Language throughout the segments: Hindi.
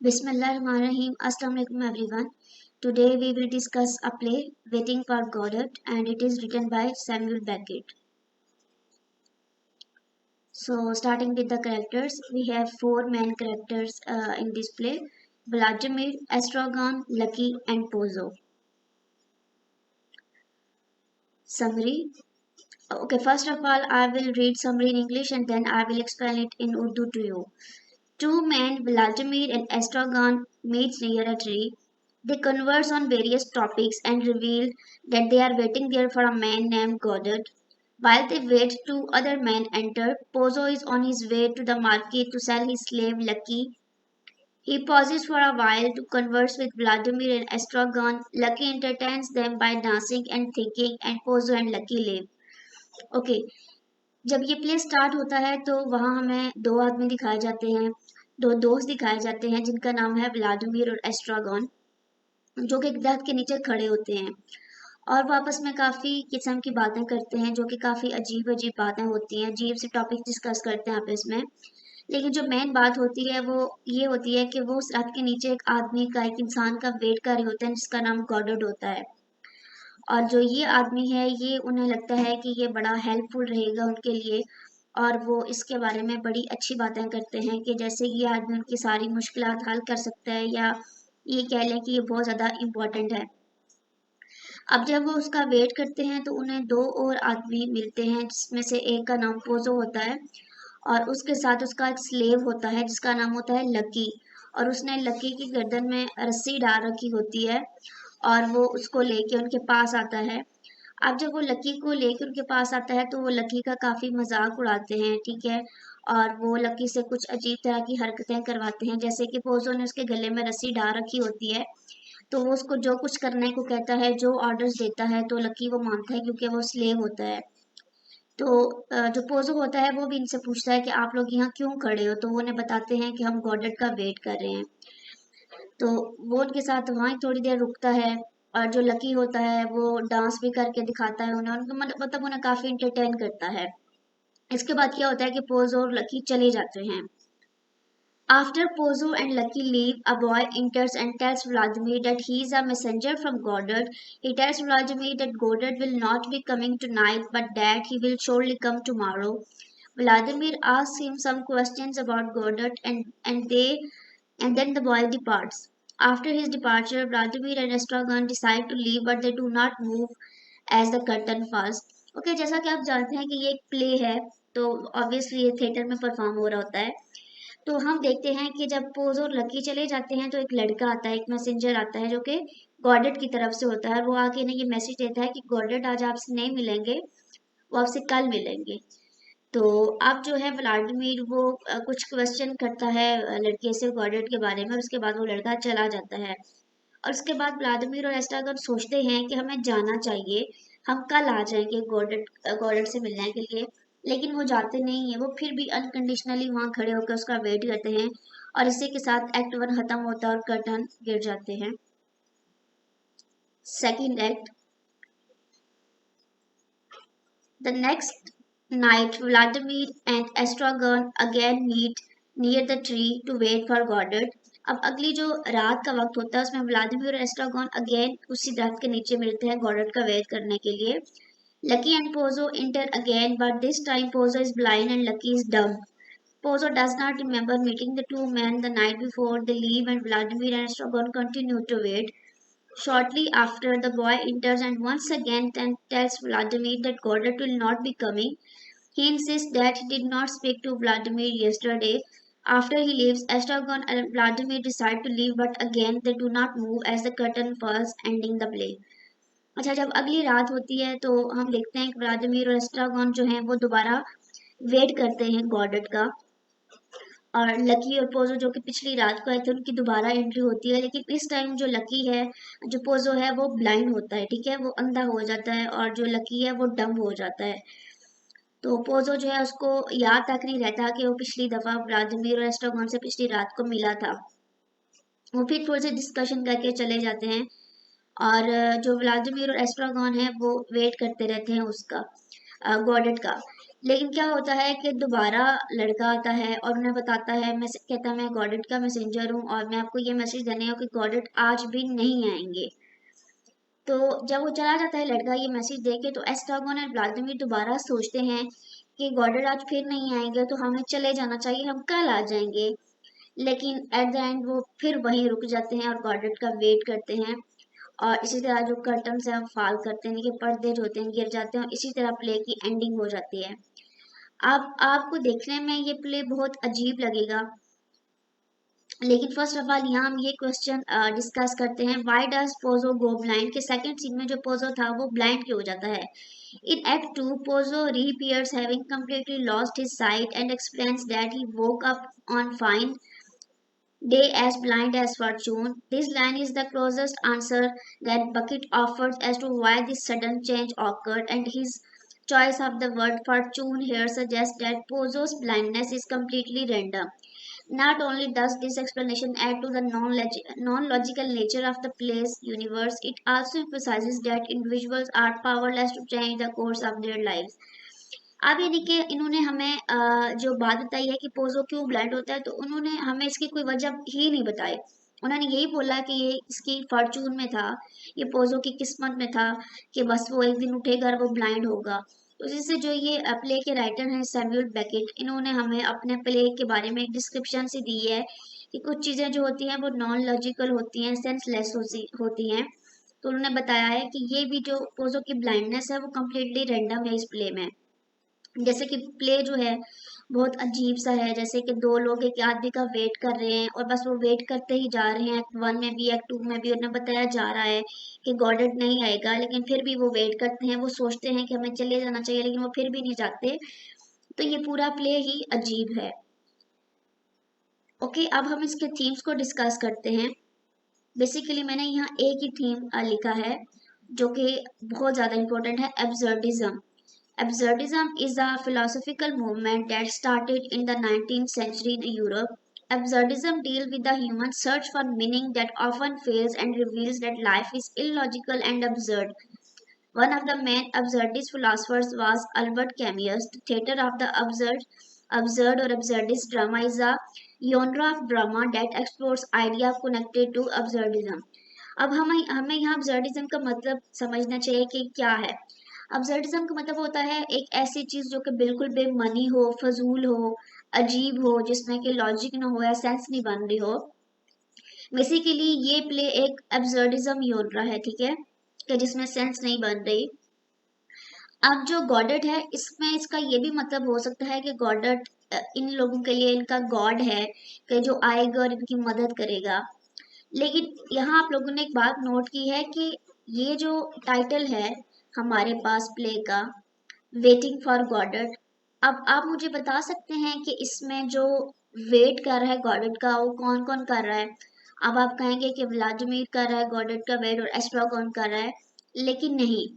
Bismillahirrahmanirrahim. Assalamu alaikum everyone. Today we will discuss a play, Waiting for Godot, and it is written by Samuel Beckett. So, starting with the characters, we have four main characters in this play: Vladimir, Estragon, Lucky, and Pozo. Summary. Okay, first of all, I will read summary in English and then I will explain it in Urdu to you. Two men, Vladimir and Estragon, meet near a tree. They converse on various topics and reveal that they are waiting there for a man named Godot. While they wait, two other men enter. Pozo is on his way to the market to sell his slave Lucky. He pauses for a while to converse with Vladimir and Estragon. Lucky entertains them by dancing and thinking, and Pozo and Lucky leave. Okay जब ये प्ले स्टार्ट होता है तो वहाँ हमें दो आदमी दिखाए जाते हैं, दो दोस्त दिखाए जाते हैं जिनका नाम है व्लादिमीर और एस्ट्रागॉन, जो कि एक दरख्त के नीचे खड़े होते हैं और वो आपस में काफ़ी किस्म की बातें करते हैं, जो कि काफ़ी अजीब अजीब बातें होती हैं, अजीब सी टॉपिक डिस्कस करते हैं आपस में। लेकिन जो मेन बात होती है वो ये होती है कि वो उस दरख्त के नीचे एक आदमी का, एक इंसान का वेट कर रहे होते हैं जिसका नाम गॉडड होता है। और जो ये आदमी है ये उन्हें लगता है कि ये बड़ा हेल्पफुल रहेगा उनके लिए, और वो इसके बारे में बड़ी अच्छी बातें करते हैं कि जैसे ये आदमी उनकी सारी मुश्किलात हल कर सकता है, या ये कह लें कि ये बहुत ज़्यादा इम्पोर्टेंट है। अब जब वो उसका वेट करते हैं तो उन्हें दो और आदमी मिलते हैं जिसमें से एक का नाम पोजो होता है और उसके साथ उसका एक स्लेव होता है जिसका नाम होता है लकी। और उसने लकी की गर्दन में रस्सी डाल रखी होती है और वो उसको लेके उनके पास आता है। अब जब वो लकी को लेकर उनके पास आता है तो वो लकी का काफ़ी मजाक उड़ाते हैं, ठीक है। और वो लकी से कुछ अजीब तरह की हरकतें करवाते हैं, जैसे कि पोजो ने उसके गले में रस्सी डाल रखी होती है तो वो उसको जो कुछ करने को कहता है, जो ऑर्डर्स देता है तो लकी वो मानता है क्योंकि वो स्लेव होता है। तो जो पोजो होता है वो भी इनसे पूछता है कि आप लोग यहाँ क्यों खड़े हो, तो वो उन्हें बताते हैं कि हम गॉडेट का वेट कर रहे हैं। तो वो उनके साथ वहाँ थोड़ी देर रुकता है और जो लकी होता है वो डांस भी करके दिखाता है उन्हें, उनको मतलब उन्हें काफ़ी इंटरटेन करता है। इसके बाद क्या होता है कि पोजो और लकी चले जाते हैं। After Pozo and Lucky leave, a boy enters and tells Vladimir that he is a messenger from Godard. He tells Vladimir that Godard will not be coming tonight, but that he will surely come tomorrow. Vladimir asks him some questions about Godard, and then the boy departs. After his departure, Vladimir and Estragon decide to leave, but they do not move as the curtain falls. Okay, जैसा कि आप जानते हैं कि ये एक प्ले है, तो ऑब्वियसली ये थिएटर में परफॉर्म हो रहा होता है। तो हम देखते हैं कि जब पोज और लकी चले जाते हैं तो एक लड़का आता है, एक मैसेंजर आता है जो कि गॉडेट की तरफ से होता है, और वो आके इन्हें ये मैसेज देता है कि गॉडेट आज आपसे नहीं मिलेंगे, वो आपसे कल मिलेंगे। तो अब जो है व्लादिमीर वो कुछ क्वेश्चन करता है लड़के से गॉडेट के बारे में, और उसके बाद वो लड़का चला जाता है। और उसके बाद व्लादिमीर और एस्ट्रागन सोचते हैं कि हमें जाना चाहिए, हम कल आ जाएंगे गॉडेट गॉडेट से मिलने के लिए। लेकिन वो जाते नहीं है, वो फिर भी अनकंडीशनली वहाँ खड़े होकर उसका वेट करते हैं। और इसी के साथ एक्ट 1 खत्म होता है और कर्टन गिर जाते हैं। Second act. The next night, Vladimir and Estragon again meet near the tree to wait for Goddard. अब अगली जो रात का वक्त होता है उसमें व्लादिमीर और एस्ट्रागॉन अगेन उसी दरख्त के नीचे मिलते हैं गॉडर्ड का वेट करने के लिए। Lucky and Pozo enter again, but this time Pozo is blind and Lucky is dumb. Pozo does not remember meeting the two men the night before. They leave and Vladimir and Estragon continue to wait. Shortly after, the boy enters and once again tells Vladimir that Goddard will not be coming. He insists that he did not speak to Vladimir yesterday. After he leaves, Estragon and Vladimir decide to leave, but again they do not move as the curtain falls, ending the play. अच्छा, जब अगली रात होती है तो हम देखते हैं कि व्लादिमीर और एस्ट्रागॉन जो हैं वो दोबारा वेट करते हैं गॉडर्ड का। और लकी और पोजो जो कि पिछली रात को आए थे उनकी दोबारा एंट्री होती है, लेकिन इस टाइम जो लकी है, जो पोजो है वो ब्लाइंड होता है, ठीक है, वो अंधा हो जाता है, और जो लकी है वो डम्ब हो जाता है। तो पोजो जो है उसको याद तक नहीं रहता कि वो पिछली दफा व्लादिमीर और एस्ट्रागॉन से पिछली रात को मिला था। वो फिर थोड़े से डिस्कशन करके चले जाते हैं और जो व्लादिमीर और एस्ट्रागॉन है वो वेट करते रहते हैं उसका, गॉडेट का। लेकिन क्या होता है कि दोबारा लड़का आता है और उन्हें बताता है, मैं कहता है मैं गॉडेट का मैसेंजर हूँ और मैं आपको ये मैसेज देने हूँ कि गॉडेट आज भी नहीं आएंगे। तो जब वो चला जाता है लड़का ये मैसेज दे के, तो एस्ट्रागोन और व्लादिमीर दोबारा सोचते हैं कि गॉडेट आज फिर नहीं आएंगे तो हमें चले जाना चाहिए, हम कल आ जाएंगे। लेकिन एट द एंड वो फिर वहीं रुक जाते हैं और गॉडेट का वेट करते हैं। और इसी तरह जो कर्टन्स हैं फाल करते हैं, कि पर्दे जो होते हैं गिर जाते हैं, और इसी तरह प्ले की एंडिंग हो जाती है। आप आपको देखने में ये प्ले बहुत अजीब लगेगा, लेकिन फर्स्ट ऑफ ऑल यहाँ हम ये क्वेश्चन डिस्कस करते हैं, why does Pozzo go blind, के सेकंड सीन में जो पोजो था वो ब्लाइंड क्यों हो जाता है। In act 2 Pozzo reappears having completely lost his sight and explains that he woke up on fine day as blind as fortune. This line is the closest answer that Bucket offers as to why this sudden change occurred, and his choice of the word fortune here suggests that Pozo's blindness is completely random. Not only does this explanation add to the non-logical nature of the play's universe, it also emphasizes that individuals are powerless to change the course of their lives. अब ये देखिए, इन्होंने हमें जो बात बताई है कि पोजो क्यों ब्लाइंड होता है, तो उन्होंने हमें इसकी कोई वजह ही नहीं बताई। उन्होंने यही बोला कि ये इसकी फॉर्चून में था, ये पोजो की किस्मत में था कि बस वो एक दिन उठेगा और वो ब्लाइंड होगा। तो जिससे जो ये प्ले के राइटर हैं सैमुअल बेकेट, इन्होंने हमें अपने प्ले के बारे में एक डिस्क्रिप्शन से दी है कि कुछ चीज़ें जो होती हैं वो नॉन लॉजिकल होती हैं, सेंसलेस होती हैं। तो उन्होंने बताया है कि ये भी जो पोजो की ब्लाइंडनेस है वो कम्प्लीटली रैंडम है इस प्ले में। जैसे कि प्ले जो है बहुत अजीब सा है, जैसे कि दो लोग एक आदमी का वेट कर रहे हैं और बस वो वेट करते ही जा रहे हैं, एक्ट 1 में भी एक्ट 2 में भी उन्हें बताया जा रहा है कि गॉडेट नहीं आएगा, लेकिन फिर भी वो वेट करते हैं, वो सोचते हैं कि हमें चले जाना चाहिए लेकिन वो फिर भी नहीं जाते। तो ये पूरा प्ले ही अजीब है। ओके, अब हम इसके थीम्स को डिस्कस करते हैं। बेसिकली मैंने यहाँ एक ही थीम लिखा है जो कि बहुत ज़्यादा इम्पोर्टेंट है, absurdism. Absurdism is a philosophical movement that started in the 19th century in Europe. Absurdism deals with the human search for meaning that often fails and reveals that life is illogical and absurd. One of the main absurdist philosophers was Albert Camus. The theater of the absurd or absurdist drama is a genre of drama that explores ideas connected to absurdism. अब हमें यहाँ absurdism का मतलब समझना चाहिए कि क्या है। absurdism का मतलब होता है एक ऐसी चीज जो कि बिल्कुल बेमनी हो, फजूल हो, अजीब हो, जिसमें कि लॉजिक ना हो या सेंस नहीं बन रही हो। बेसिकली ये प्ले एक absurdism genre है, ठीक है, कि जिसमें सेंस नहीं बन रही। अब जो गॉडेट है इसमें इसका ये भी मतलब हो सकता है कि गॉडेट इन लोगों के लिए इनका गॉड है कि जो आएगा और इनकी मदद करेगा। लेकिन यहाँ आप लोगों ने एक बात नोट की है कि ये जो टाइटल है हमारे पास प्ले का, वेटिंग फॉर गॉडेट, अब आप मुझे बता सकते हैं कि इसमें जो वेट कर रहा है गॉडेट का वो कौन कौन कर रहा है। अब आप कहेंगे कि व्लादिमीर कर रहा है गॉडेट का वेट और एस्ट्रागॉन कर रहा है, लेकिन नहीं,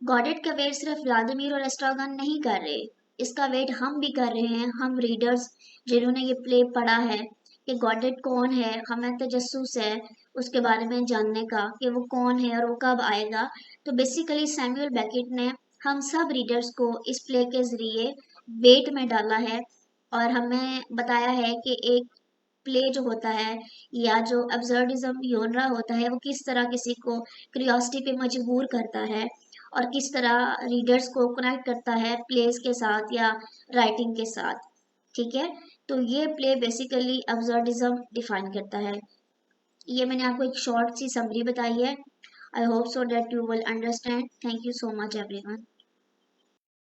गॉडेट का वेट सिर्फ व्लादिमीर और एस्ट्रागन नहीं कर रहे, इसका वेट हम भी कर रहे हैं, हम रीडर्स जिन्होंने ये प्ले पढ़ा है कि गॉडेट कौन है, हमें तजस्सुस है उसके बारे में जानने का कि वो कौन है और वो कब आएगा। तो बेसिकली सैमुअल बेकेट ने हम सब रीडर्स को इस प्ले के जरिए वेट में डाला है और हमें बताया है कि एक प्ले जो होता है या जो अब्सर्डिज्म योनरा होता है वो किस तरह किसी को क्यूरियोसिटी पे मजबूर करता है और किस तरह रीडर्स को कनेक्ट करता है प्लेस के साथ या राइटिंग के साथ। ठीक है, तो ये प्ले बेसिकली अब्सर्डिज्म डिफाइन करता है। ये मैंने आपको एक शॉर्ट सी समरी बताई है। I hope so that you will understand. Thank you so much everyone.